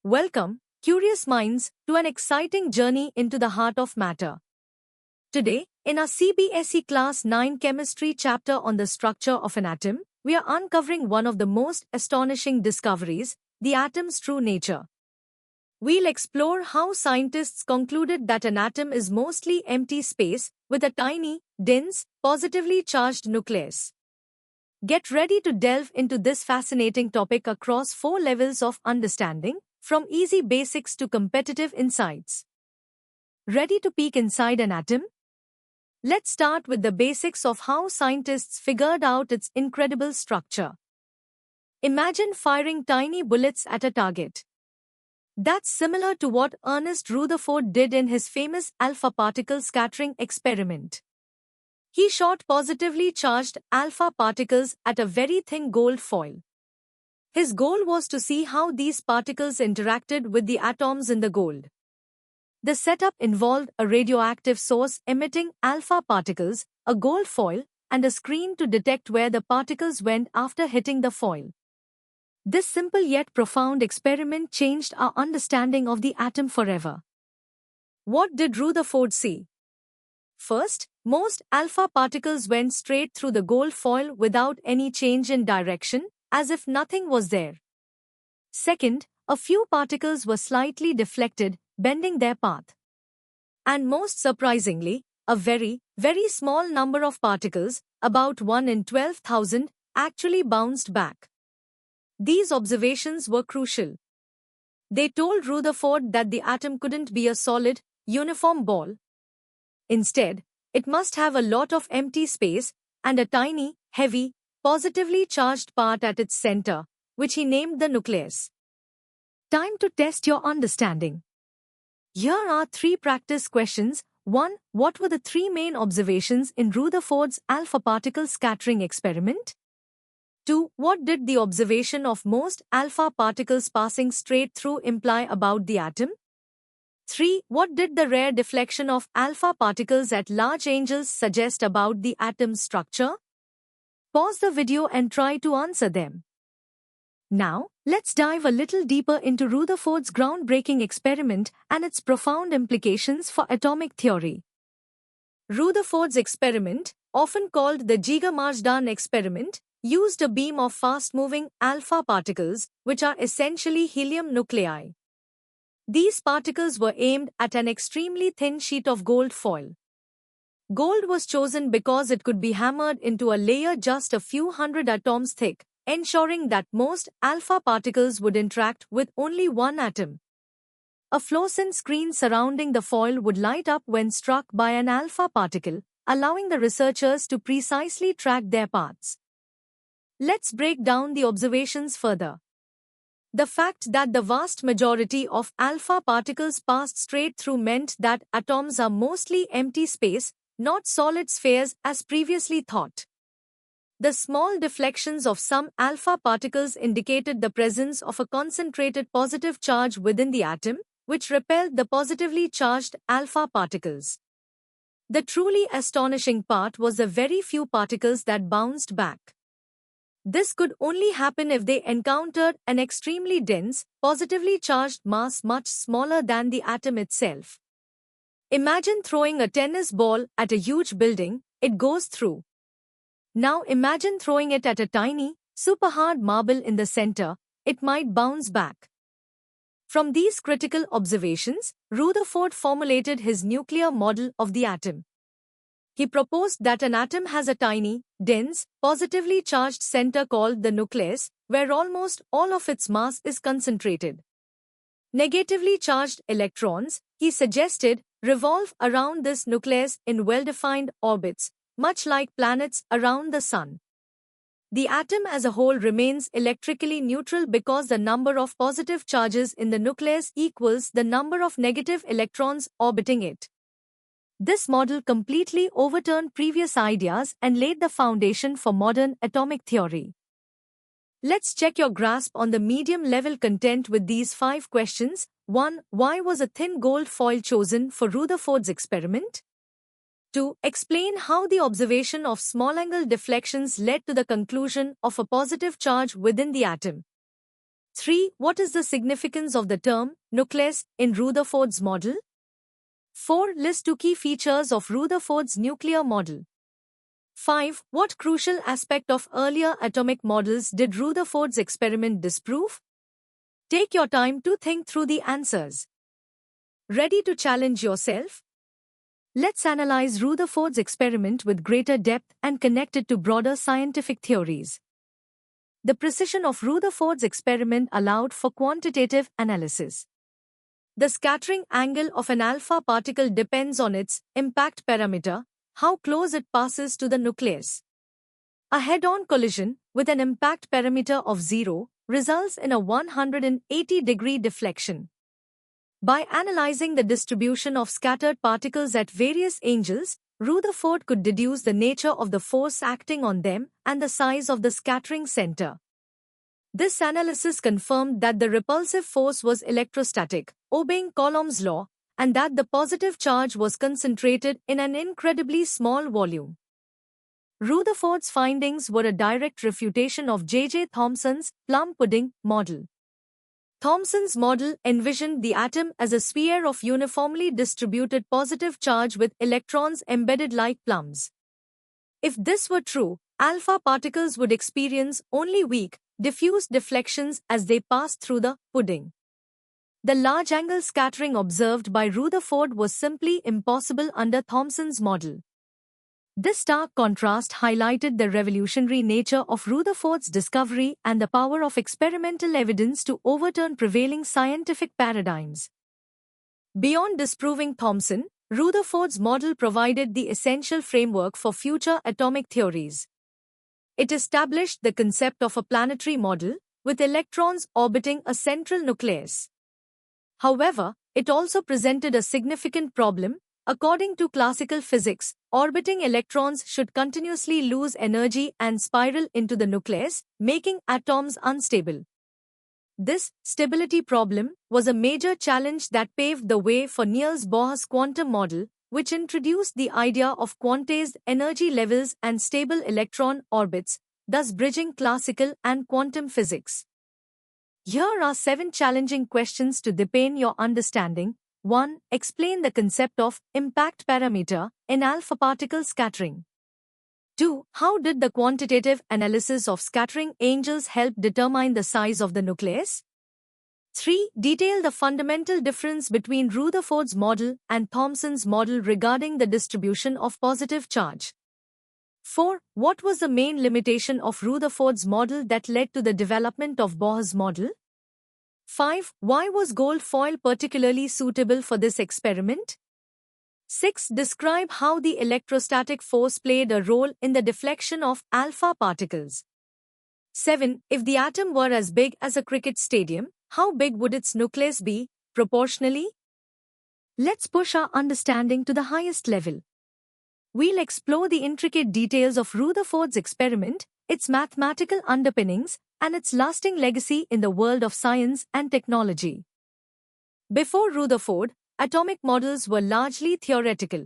Welcome, curious minds, to an exciting journey into the heart of matter. Today, in our CBSE Class 9 Chemistry chapter on the structure of an atom, we are uncovering one of the most astonishing discoveries, the atom's true nature. We'll explore how scientists concluded that an atom is mostly empty space with a tiny, dense, positively charged nucleus. Get ready to delve into this fascinating topic across 4 levels of understanding, from easy basics to competitive insights. Ready to peek inside an atom? Let's start with the basics of how scientists figured out its incredible structure. Imagine firing tiny bullets at a target. That's similar to what Ernest Rutherford did in his famous alpha particle scattering experiment. He shot positively charged alpha particles at a very thin gold foil. His goal was to see how these particles interacted with the atoms in the gold. The setup involved a radioactive source emitting alpha particles, a gold foil, and a screen to detect where the particles went after hitting the foil. This simple yet profound experiment changed our understanding of the atom forever. What did Rutherford see? First, most alpha particles went straight through the gold foil without any change in direction, as if nothing was there. Second, a few particles were slightly deflected, bending their path. And most surprisingly, a very, very small number of particles, about 1 in 12,000, actually bounced back. These observations were crucial. They told Rutherford that the atom couldn't be a solid, uniform ball. Instead, it must have a lot of empty space and a tiny, heavy, positively charged part at its center, which he named the nucleus. Time to test your understanding. Here are 3 practice questions. 1. What were the 3 main observations in Rutherford's alpha particle scattering experiment? 2. What did the observation of most alpha particles passing straight through imply about the atom? 3. What did the rare deflection of alpha particles at large angles suggest about the atom's structure? Pause the video and try to answer them. Now, let's dive a little deeper into Rutherford's groundbreaking experiment and its profound implications for atomic theory. Rutherford's experiment, often called the Giga-Marsden experiment, used a beam of fast-moving alpha particles, which are essentially helium nuclei. These particles were aimed at an extremely thin sheet of gold foil. Gold was chosen because it could be hammered into a layer just a few hundred atoms thick, ensuring that most alpha particles would interact with only one atom. A fluorescent screen surrounding the foil would light up when struck by an alpha particle, allowing the researchers to precisely track their paths. Let's break down the observations further. The fact that the vast majority of alpha particles passed straight through meant that atoms are mostly empty space, not solid spheres as previously thought. The small deflections of some alpha particles indicated the presence of a concentrated positive charge within the atom, which repelled the positively charged alpha particles. The truly astonishing part was the very few particles that bounced back. This could only happen if they encountered an extremely dense, positively charged mass much smaller than the atom itself. Imagine throwing a tennis ball at a huge building, it goes through. Now imagine throwing it at a tiny, super hard marble in the center, it might bounce back. From these critical observations, Rutherford formulated his nuclear model of the atom. He proposed that an atom has a tiny, dense, positively charged center called the nucleus, where almost all of its mass is concentrated. Negatively charged electrons, he suggested, revolve around this nucleus in well-defined orbits, much like planets around the Sun. The atom as a whole remains electrically neutral because the number of positive charges in the nucleus equals the number of negative electrons orbiting it. This model completely overturned previous ideas and laid the foundation for modern atomic theory. Let's check your grasp on the medium-level content with these 5 questions. 1. Why was a thin gold foil chosen for Rutherford's experiment? 2. Explain how the observation of small-angle deflections led to the conclusion of a positive charge within the atom. 3. What is the significance of the term nucleus in Rutherford's model? 4. List 2 key features of Rutherford's nuclear model. 5. What crucial aspect of earlier atomic models did Rutherford's experiment disprove? Take your time to think through the answers. Ready to challenge yourself? Let's analyze Rutherford's experiment with greater depth and connect it to broader scientific theories. The precision of Rutherford's experiment allowed for quantitative analysis. The scattering angle of an alpha particle depends on its impact parameter, how close it passes to the nucleus. A head-on collision with an impact parameter of 0 results in a 180-degree deflection. By analyzing the distribution of scattered particles at various angles, Rutherford could deduce the nature of the force acting on them and the size of the scattering center. This analysis confirmed that the repulsive force was electrostatic, obeying Coulomb's law, and that the positive charge was concentrated in an incredibly small volume. Rutherford's findings were a direct refutation of J.J. Thomson's plum pudding model. Thomson's model envisioned the atom as a sphere of uniformly distributed positive charge with electrons embedded like plums. If this were true, alpha particles would experience only weak, diffuse deflections as they passed through the pudding. The large-angle scattering observed by Rutherford was simply impossible under Thomson's model. This stark contrast highlighted the revolutionary nature of Rutherford's discovery and the power of experimental evidence to overturn prevailing scientific paradigms. Beyond disproving Thomson, Rutherford's model provided the essential framework for future atomic theories. It established the concept of a planetary model, with electrons orbiting a central nucleus. However, it also presented a significant problem. According to classical physics, orbiting electrons should continuously lose energy and spiral into the nucleus, making atoms unstable. This stability problem was a major challenge that paved the way for Niels Bohr's quantum model, which introduced the idea of quantized energy levels and stable electron orbits, thus bridging classical and quantum physics. Here are 7 challenging questions to deepen your understanding. 1. Explain the concept of impact parameter in alpha particle scattering. 2. How did the quantitative analysis of scattering angles help determine the size of the nucleus? 3. Detail the fundamental difference between Rutherford's model and Thomson's model regarding the distribution of positive charge. 4. What was the main limitation of Rutherford's model that led to the development of Bohr's model? 5. Why was gold foil particularly suitable for this experiment? 6. Describe how the electrostatic force played a role in the deflection of alpha particles. 7. If the atom were as big as a cricket stadium, how big would its nucleus be, proportionally? Let's push our understanding to the highest level. We'll explore the intricate details of Rutherford's experiment, its mathematical underpinnings, and its lasting legacy in the world of science and technology. Before Rutherford, atomic models were largely theoretical.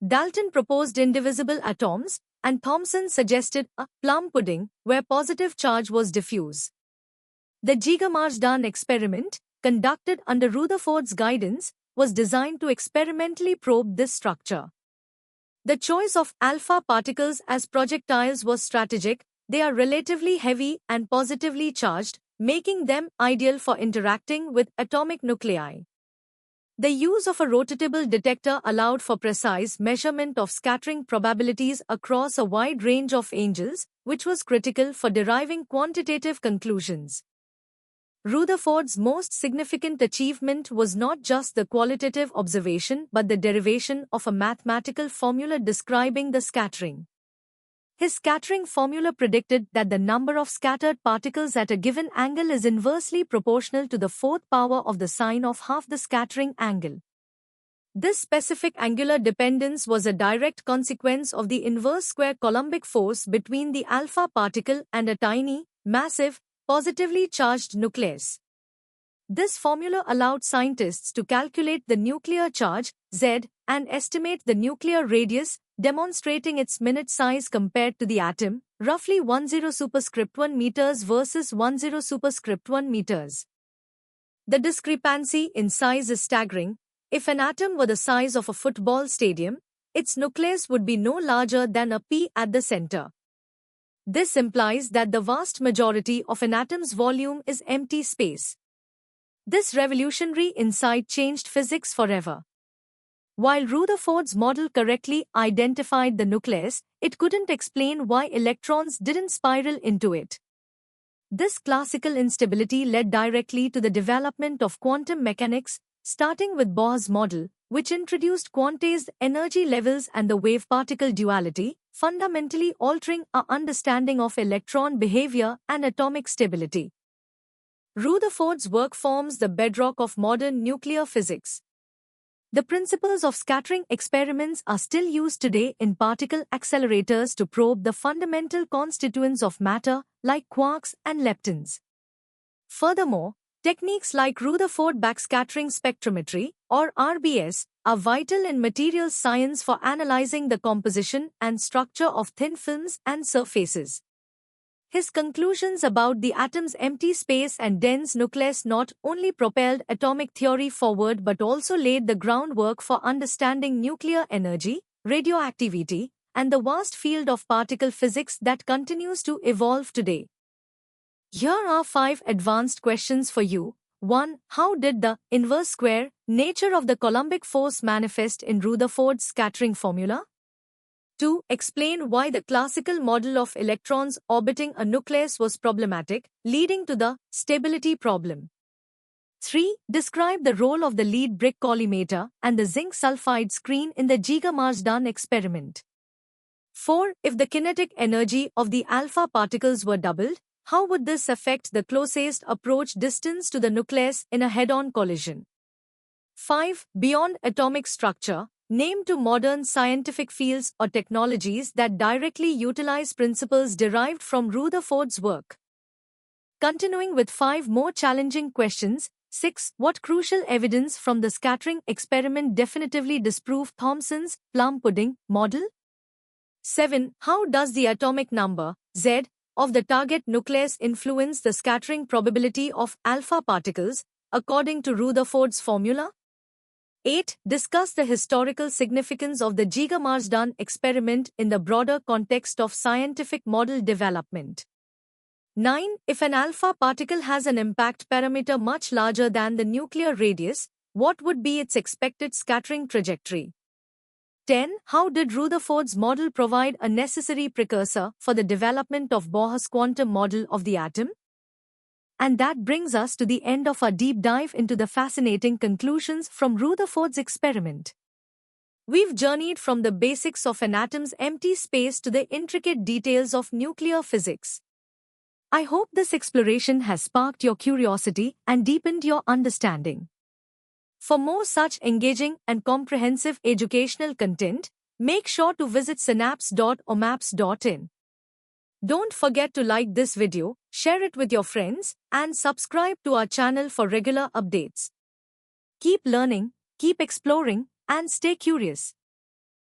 Dalton proposed indivisible atoms, and Thomson suggested a plum pudding where positive charge was diffuse. The Giga-Marsden experiment, conducted under Rutherford's guidance, was designed to experimentally probe this structure. The choice of alpha particles as projectiles was strategic. They are relatively heavy and positively charged, making them ideal for interacting with atomic nuclei. The use of a rotatable detector allowed for precise measurement of scattering probabilities across a wide range of angles, which was critical for deriving quantitative conclusions. Rutherford's most significant achievement was not just the qualitative observation but the derivation of a mathematical formula describing the scattering. His scattering formula predicted that the number of scattered particles at a given angle is inversely proportional to the fourth power of the sine of half the scattering angle. This specific angular dependence was a direct consequence of the inverse square Coulombic force between the alpha particle and a tiny, massive, positively charged nucleus. This formula allowed scientists to calculate the nuclear charge, Z, and estimate the nuclear radius, demonstrating its minute size compared to the atom, roughly 10 superscript 1 meters versus 10 superscript 1 meters. The discrepancy in size is staggering. If an atom were the size of a football stadium, its nucleus would be no larger than a pea at the center. This implies that the vast majority of an atom's volume is empty space. This revolutionary insight changed physics forever. While Rutherford's model correctly identified the nucleus, it couldn't explain why electrons didn't spiral into it. This classical instability led directly to the development of quantum mechanics, starting with Bohr's model, which introduced quantized energy levels and the wave-particle duality, fundamentally altering our understanding of electron behavior and atomic stability. Rutherford's work forms the bedrock of modern nuclear physics. The principles of scattering experiments are still used today in particle accelerators to probe the fundamental constituents of matter, like quarks and leptons. Furthermore, techniques like Rutherford backscattering spectrometry, or RBS, are vital in materials science for analyzing the composition and structure of thin films and surfaces. His conclusions about the atom's empty space and dense nucleus not only propelled atomic theory forward but also laid the groundwork for understanding nuclear energy, radioactivity, and the vast field of particle physics that continues to evolve today. Here are 5 advanced questions for you. 1. How did the inverse square nature of the Coulombic force manifest in Rutherford's scattering formula? 2. Explain why the classical model of electrons orbiting a nucleus was problematic, leading to the stability problem. 3. Describe the role of the lead brick collimator and the zinc sulfide screen in the Giga-Marsden experiment. 4. If the kinetic energy of the alpha particles were doubled, how would this affect the closest approach distance to the nucleus in a head-on collision? 5. Beyond atomic structure, name 2 modern scientific fields or technologies that directly utilize principles derived from Rutherford's work. Continuing with 5 more challenging questions. 6. What crucial evidence from the scattering experiment definitively disproved Thomson's plum pudding model? 7. How does the atomic number, Z, of the target nucleus influence the scattering probability of alpha particles, according to Rutherford's formula? 8. Discuss the historical significance of the Giga-Marsden experiment in the broader context of scientific model development. 9. If an alpha particle has an impact parameter much larger than the nuclear radius, what would be its expected scattering trajectory? 10. How did Rutherford's model provide a necessary precursor for the development of Bohr's quantum model of the atom? And that brings us to the end of our deep dive into the fascinating conclusions from Rutherford's experiment. We've journeyed from the basics of an atom's empty space to the intricate details of nuclear physics. I hope this exploration has sparked your curiosity and deepened your understanding. For more such engaging and comprehensive educational content, make sure to visit synapse.omaps.in. Don't forget to like this video, share it with your friends, and subscribe to our channel for regular updates. Keep learning, keep exploring, and stay curious.